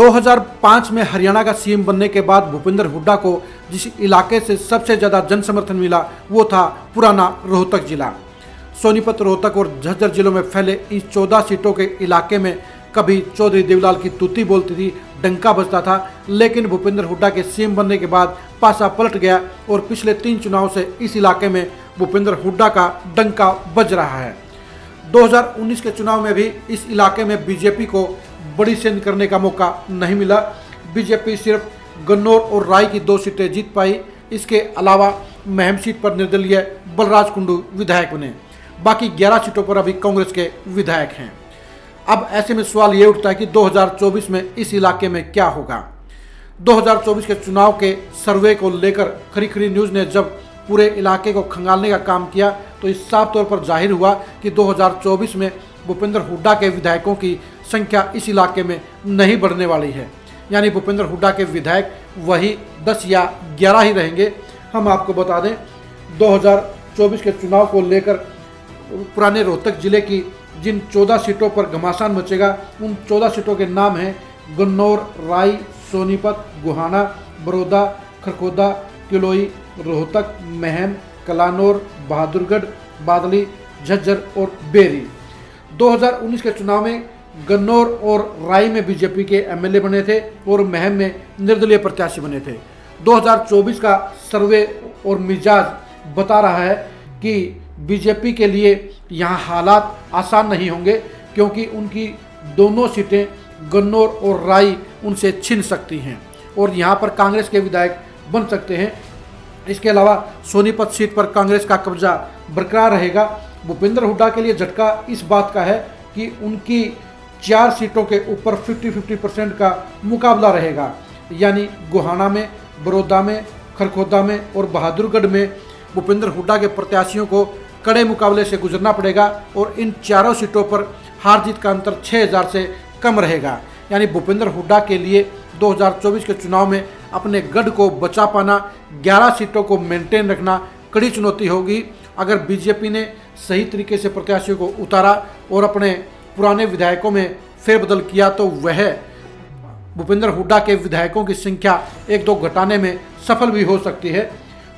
2005 में हरियाणा का सीएम बनने के बाद भूपेंद्र हुड्डा को जिस इलाके से सबसे ज़्यादा जन समर्थन मिला वो था पुराना रोहतक जिला। सोनीपत, रोहतक और झज्जर जिलों में फैले इस 14 सीटों के इलाके में कभी चौधरी देवीलाल की तूती बोलती थी, डंका बजता था, लेकिन भूपेंद्र हुड्डा के सीएम बनने के बाद पासा पलट गया और पिछले 3 चुनाव से इस इलाके में भूपेंद्र हुड्डा का डंका बज रहा है। 2019 के चुनाव में भी इस इलाके में बीजेपी को बड़ी सेंध करने का मौका नहीं मिला। बीजेपी सिर्फ गन्नौर और राय की 2 सीटें जीत पाई। इसके अलावा महम सीट पर निर्दलीय बलराज कुंडू विधायक बने। बाकी 11 सीटों पर अभी कांग्रेस के विधायक हैं। अब ऐसे में सवाल ये उठता है कि 2024 में इस इलाके में क्या होगा। 2024 के चुनाव के सर्वे को लेकर खरी खरी न्यूज़ ने जब पूरे इलाके को खंगालने का काम किया तो इस साफ तौर पर जाहिर हुआ कि 2024 में भूपेंद्र हुड्डा के विधायकों की संख्या इस इलाके में नहीं बढ़ने वाली है। यानी भूपेंद्र हुड्डा के विधायक वही 10 या 11 ही रहेंगे। हम आपको बता दें 2024 के चुनाव को लेकर पुराने रोहतक जिले की जिन 14 सीटों पर घमासान मचेगा उन 14 सीटों के नाम हैं गन्नौर, राय, सोनीपत, गोहाना, बड़ौदा, खरखोदा, किलोई, रोहतक, महम, कलानौर, बहादुरगढ़, बादली, झज्जर और बेरी। 2019 के चुनाव में गन्नौर और राय में बीजेपी के एमएलए बने थे और महम में निर्दलीय प्रत्याशी बने थे। 2024 का सर्वे और मिजाज बता रहा है कि बीजेपी के लिए यहाँ हालात आसान नहीं होंगे, क्योंकि उनकी दोनों सीटें गन्नौर और राय उनसे छिन सकती हैं और यहाँ पर कांग्रेस के विधायक बन सकते हैं। इसके अलावा सोनीपत सीट पर कांग्रेस का कब्जा बरकरार रहेगा। भूपेंद्र हुड्डा के लिए झटका इस बात का है कि उनकी 4 सीटों के ऊपर 50-50% का मुकाबला रहेगा। यानी गोहाना में, बड़ौदा में, खरखोदा में और बहादुरगढ़ में भूपेंद्र हुड्डा के प्रत्याशियों को कड़े मुकाबले से गुजरना पड़ेगा और इन चारों सीटों पर हार जीत का अंतर 6000 से कम रहेगा। यानी भूपेंद्र हुड्डा के लिए 2024 के चुनाव में अपने गढ़ को बचा पाना, 11 सीटों को मेंटेन रखना कड़ी चुनौती होगी। अगर बीजेपी ने सही तरीके से प्रत्याशियों को उतारा और अपने पुराने विधायकों में फेरबदल किया तो वह भूपेंद्र हुड्डा के विधायकों की संख्या 1-2 घटाने में सफल भी हो सकती है।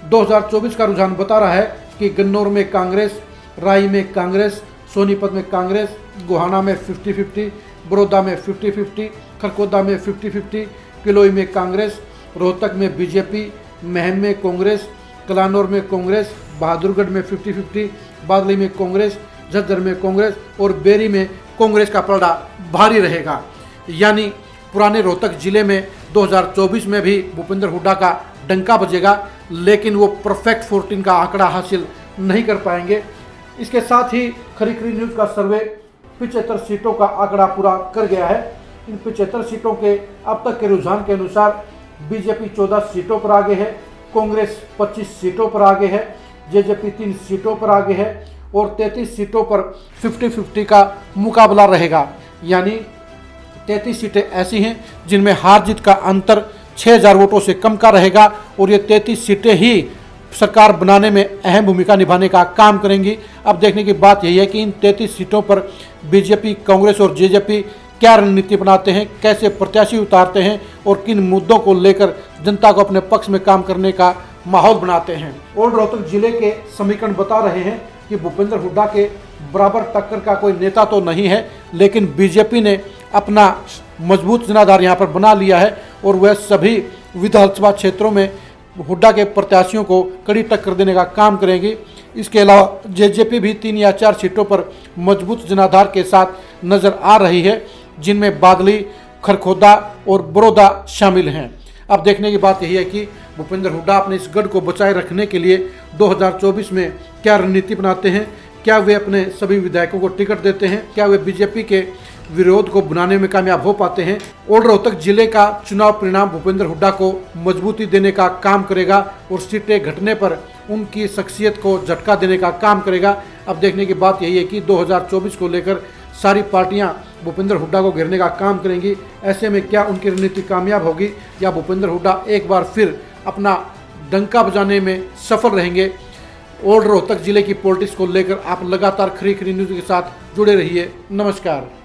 2024 का रुझान बता रहा है कि गन्नौर में कांग्रेस, राय में कांग्रेस, सोनीपत में कांग्रेस, गोहाना में 50-50, बड़ौदा में 50-50, खरखोदा में 50-50, किलोई में कांग्रेस, रोहतक में बीजेपी, महम में कांग्रेस, कलानौर में कांग्रेस, बहादुरगढ़ में 50-50, बादली में कांग्रेस, झज्जर में कांग्रेस और बेरी में कांग्रेस का पलड़ा भारी रहेगा। यानी पुराने रोहतक जिले में 2024 में भी भूपेंद्र हुड्डा का डंका बजेगा, लेकिन वो परफेक्ट 14 का आंकड़ा हासिल नहीं कर पाएंगे। इसके साथ ही खरी खरी न्यूज़ का सर्वे 75 सीटों का आंकड़ा पूरा कर गया है। इन 75 सीटों के अब तक के रुझान के अनुसार बीजेपी 14 सीटों पर आगे है, कांग्रेस 25 सीटों पर आगे है, जेजेपी 3 सीटों पर आगे है और 33 सीटों पर 50-50 का मुकाबला रहेगा। यानी 33 सीटें ऐसी हैं जिनमें हार जीत का अंतर 6000 वोटों से कम का रहेगा और ये 33 सीटें ही सरकार बनाने में अहम भूमिका निभाने का काम करेंगी। अब देखने की बात यही है कि इन 33 सीटों पर बीजेपी, कांग्रेस और जेजेपी क्या रणनीति बनाते हैं, कैसे प्रत्याशी उतारते हैं और किन मुद्दों को लेकर जनता को अपने पक्ष में काम करने का माहौल बनाते हैं। ओल्ड रोहतक जिले के समीकरण बता रहे हैं कि भूपेंद्र हुड्डा के बराबर टक्कर का कोई नेता तो नहीं है, लेकिन बीजेपी ने अपना मजबूत जनाधार यहाँ पर बना लिया है और वह सभी विधानसभा क्षेत्रों में हुड्डा के प्रत्याशियों को कड़ी टक्कर देने का काम करेंगी। इसके अलावा जेजेपी भी 3 या 4 सीटों पर मजबूत जनाधार के साथ नजर आ रही है, जिनमें बादली, खरखोदा और बड़ौदा शामिल हैं। अब देखने की बात यही है कि भूपेंद्र हुड्डा अपने इस गढ़ को बचाए रखने के लिए 2024 में क्या रणनीति बनाते हैं। क्या वे अपने सभी विधायकों को टिकट देते हैं, क्या वे बीजेपी के विरोध को बनाने में कामयाब हो पाते हैं। ओल्ड रोहतक जिले का चुनाव परिणाम भूपेंद्र हुड्डा को मजबूती देने का काम करेगा और सीटें घटने पर उनकी शख्सियत को झटका देने का काम करेगा। अब देखने की बात यही है कि 2024 को लेकर सारी पार्टियां भूपेंद्र हुड्डा को घेरने का काम करेंगी। ऐसे में क्या उनकी रणनीति कामयाब होगी या भूपेंद्र हुड्डा एक बार फिर अपना डंका बजाने में सफल रहेंगे। ओल्ड रोहतक जिले की पॉलिटिक्स को लेकर आप लगातार खरी खरी न्यूज़ के साथ जुड़े रहिए। नमस्कार।